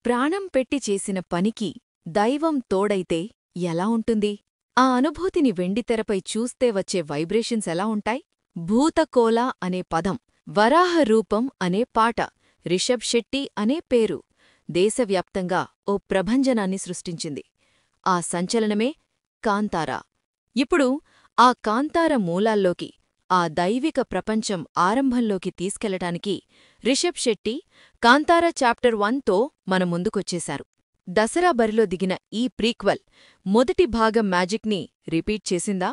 ప్రాణం పెట్టి చేసిన పనికి దైవం తోడైతే ఎలా ఉంటుంది? ఆ అనుభూతిని వెండితెరపై చూస్తే వచ్చే వైబ్రేషన్స్ ఎలా ఉంటాయి? భూతకోల అనే పదం, వరాహ రూపం అనే పాట, రిషబ్ శెట్టి అనే పేరు దేశవ్యాప్తంగా ఓ ప్రభంజనాన్ని సృష్టించింది. ఆ సంచలనమే కాంతారా. ఇప్పుడు ఆ కాంతార మూలాల్లోకి, ఆ దైవిక ప్రపంచం ఆరంభంలోకి తీసుకెళ్లటానికి రిషబ్ శెట్టి కాంతారా చాప్టర్ 1తో మన ముందుకొచ్చేశారు. దసరా బరిలో దిగిన ఈ ప్రీక్వెల్ మొదటి భాగం మ్యాజిక్ని రిపీట్ చేసిందా?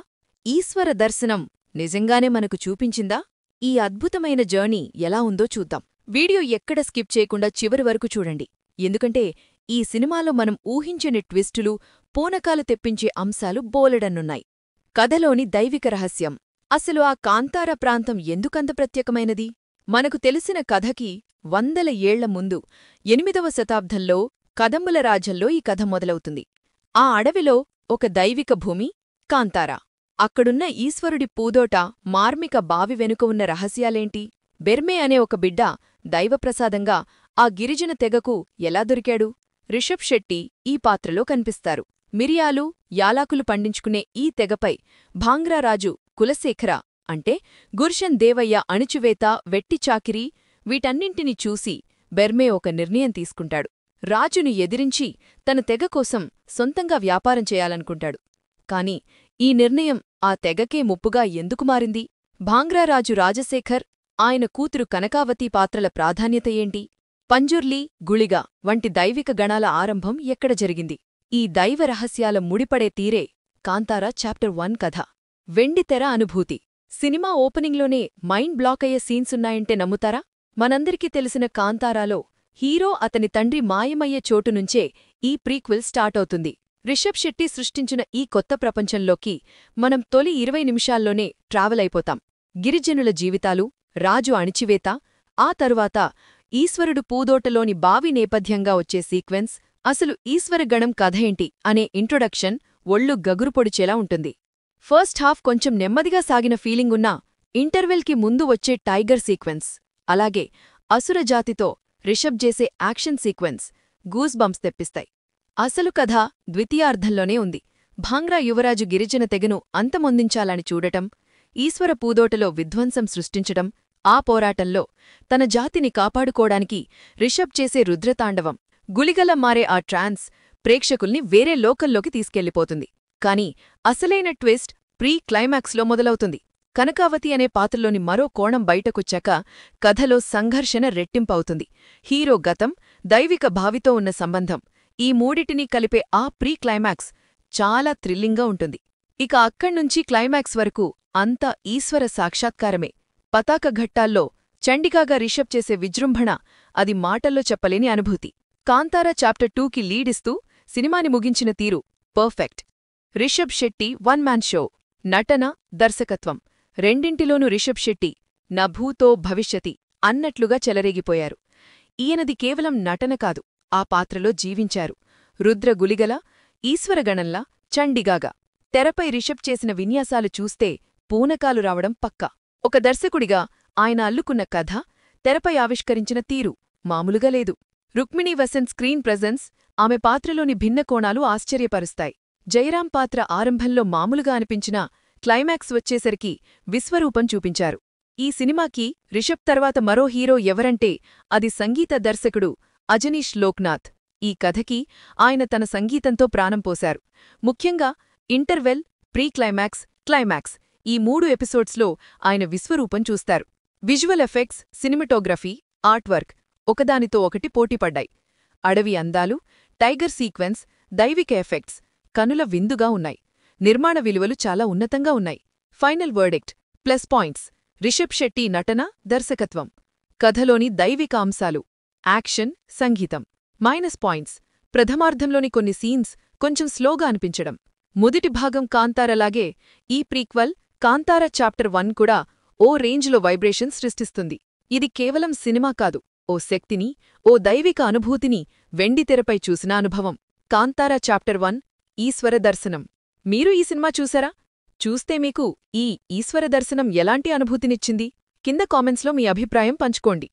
ఈశ్వర దర్శనం నిజంగానే మనకు చూపించిందా? ఈ అద్భుతమైన జర్నీ ఎలా ఉందో చూద్దాం. వీడియో ఎక్కడ స్కిప్ చేయకుండా చివరి వరకు చూడండి. ఎందుకంటే ఈ సినిమాలో మనం ఊహించని ట్విస్టులు, పూనకాలు తెప్పించే అంశాలు బోలెడన్నున్నాయి. కథలోని దైవిక రహస్యం. అసలు ఆ కాంతార ప్రాంతం ఎందుకంత ప్రత్యేకమైనది? మనకు తెలిసిన కథకి వందల ఏళ్ల ముందు 8వ శతాబ్దంలో కదంబుల రాజ్యంలో ఈ కథ మొదలవుతుంది. ఆ అడవిలో ఒక దైవిక భూమి కాంతారా. అక్కడున్న ఈశ్వరుడి పూదోట, మార్మిక బావి వెనుక ఉన్న రహస్యాలేంటి? బెర్మే అనే ఒక బిడ్డ దైవప్రసాదంగా ఆ గిరిజన తెగకు ఎలా దొరికాడు? రిషబ్ శెట్టి ఈ పాత్రలో కనిపిస్తారు. మిరియాలు, యాలాకులు పండించుకునే ఈ తెగపై భాంగ్రారాజు కులశేఖర అంటే గుర్షన్ దేవయ్య అణిచివేత, వెట్టిచాకిరీ వీటన్నింటినీ చూసి బెర్మే ఒక నిర్ణయం తీసుకుంటాడు. రాజును ఎదిరించి తన తెగ కోసం సొంతంగా వ్యాపారం చేయాలనుకుంటాడు. కాని ఈ నిర్ణయం ఆ తెగకే ముప్పుగా ఎందుకు మారింది? భాంగ్రారాజు రాజశేఖర్, ఆయన కూతురు కనకావతి పాత్రల ప్రాధాన్యత ఏంటి? పంజుర్లీ, గుళిగ వంటి దైవిక గణాల ఆరంభం ఎక్కడ జరిగింది? ఈ దైవ రహస్యాల ముడిపడే తీరే కాంతారా చాప్టర్ 1 కథ. వెండితెర అనుభూతి. సినిమా ఓపెనింగ్లోనే మైండ్ బ్లాక్ అయ్యే సీన్సున్నాయంటే నమ్ముతారా? మనందరికీ తెలిసిన కాంతారాలో హీరో అతని తండ్రి మాయమయ్యే చోటునుంచే ఈ ప్రీక్వెల్ స్టార్ట్ అవుతుంది. రిషబ్ శెట్టి సృష్టించిన ఈ కొత్త ప్రపంచంలోకి మనం తొలి 20 నిమిషాల్లోనే ట్రావెల్ అయిపోతాం. గిరిజనుల జీవితాలు, రాజు అణిచివేత, ఆ తరువాత ఈశ్వరుడు పూదోటలోని బావి నేపథ్యంగా వచ్చే సీక్వెన్స్, అసలు ఈశ్వరగణం కథేంటి అనే ఇంట్రొడక్షన్ ఒళ్ళు గగురుపొడిచేలా ఉంటుంది. ఫస్ట్ హాఫ్ కొంచెం నెమ్మదిగా సాగిన ఫీలింగున్నా, ఇంటర్వెల్కి ముందు వచ్చే టైగర్ సీక్వెన్స్, అలాగే అసురజాతితో రిషబ్ చేసే యాక్షన్ సీక్వెన్స్ గూస్ బంప్స్ తెప్పిస్తాయి. అసలు కథ ద్వితీయార్ధంలోనే ఉంది. భాంగ్రా యువరాజు గిరిజన తెగను అంతమొందించాలని చూడటం, ఈశ్వర పూదోటలో విధ్వంసం సృష్టించటం, ఆ పోరాటంలో తన జాతిని కాపాడుకోడానికి రిషబ్ చేసే రుద్రతాండవం, గుళిగల మారే ఆ ట్రాన్స్ ప్రేక్షకుల్ని వేరే లోకల్లోకి తీసుకెళ్లిపోతుంది. కాని అసలైన ట్విస్ట్ ప్రీ క్లైమాక్స్లో మొదలవుతుంది. కనకావతి అనే పాత్రలోని మరో కోణం బయటకొచ్చాక కథలో సంఘర్షణ రెట్టింపవుతుంది. హీరో గతం, దైవిక భావితో ఉన్న సంబంధం, ఈ మూడిటినీ కలిపే ఆ ప్రీ క్లైమాక్స్ చాలా థ్రిల్లింగ్గా ఉంటుంది. ఇక అక్కడ్నుంచి క్లైమాక్స్ వరకు అంతా ఈశ్వర సాక్షాత్కారమే. పతాక ఘట్టాల్లో చండికాగా రిషబ్ చేసే విజృంభణ, అది మాటల్లో చెప్పలేని అనుభూతి. కాంతారా చాప్టర్ 2కి లీడిస్తూ సినిమాని ముగించిన తీరు perfect. Rishab Shetty one man show. నటన, దర్శకత్వం రెండింటిలోనూ రిషబ్ శెట్టి న భూతో భవిష్యతి అన్నట్లుగా చెలరేగిపోయారు. ఈయనది కేవలం నటన కాదు, ఆ పాత్రలో జీవించారు. రుద్ర గులిగల, ఈశ్వరగణంలా, చండిగాగా తెరపై రిషబ్ చేసిన విన్యాసాలు చూస్తే పూనకాలు రావడం పక్కా. ఒక దర్శకుడిగా ఆయన అల్లుకున్న కథ, తెరపై ఆవిష్కరించిన తీరు మామూలుగా లేదు. రుక్మిణీ వసంత్ స్క్రీన్ ప్రెజెన్స్, ఆమె పాత్రలోని భిన్న కోణాలు ఆశ్చర్యపరుస్తాయి. జయరాం పాత్ర ఆరంభంలో మామూలుగా అనిపించినా క్లైమాక్స్ వచ్చేసరికి విశ్వరూపం చూపించారు. ఈ సినిమాకి రిషబ్ తర్వాత మరో హీరో ఎవరంటే అది సంగీత దర్శకుడు అజనీష్ లోక్నాథ్. ఈ కథకి ఆయన తన సంగీతంతో ప్రాణం పోశారు. ముఖ్యంగా ఇంటర్వెల్, ప్రీ క్లైమాక్స్, క్లైమాక్స్ ఈ 3 ఎపిసోడ్స్లో ఆయన విశ్వరూపం చూస్తారు. విజువల్ ఎఫెక్ట్స్, సినిమాటోగ్రఫీ, ఆర్ట్వర్క్ ఒకదానితో ఒకటి పోటీపడ్డాయి. అడవి అందాలు, టైగర్ సీక్వెన్స్, దైవిక ఎఫెక్ట్స్ కనుల విందుగా ఉన్నాయి. నిర్మాణ విలువలు చాలా ఉన్నతంగా ఉన్నాయి. Final verdict plus points: Rishab Shetty నటన, దర్శకత్వం, కథలోని దైవిక అంశాలు, యాక్షన్, సంగీతం. మైనస్ పాయింట్స్: ప్రథమార్ధంలోని కొన్ని సీన్స్ కొంచెం స్లోగా అనిపించడం. మొదటి భాగం కాంతారలాగే ఈ ప్రీక్వెల్ కాంతారా చాప్టర్ 1 కూడా ఓ రేంజ్లో వైబ్రేషన్ సృష్టిస్తుంది. ఇది కేవలం సినిమా కాదు, ఓ శక్తిని, ఓ దైవిక అనుభూతిని వెండితెరపై చూసిన అనుభవం. కాంతారా చాప్టర్ 1 ఈశ్వర దర్శనం. మీరు ఈ సినిమా చూసారా? చూస్తే మీకు ఈ ఈశ్వర దర్శనం ఎలాంటి అనుభూతినిచ్చింది? కింద కామెంట్స్లో మీ అభిప్రాయం పంచుకోండి.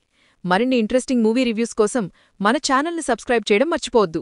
మరిన్ని ఇంట్రెస్టింగ్ మూవీ రివ్యూస్ కోసం మన ఛానల్ని సబ్స్క్రైబ్ చేయడం మర్చిపోవద్దు.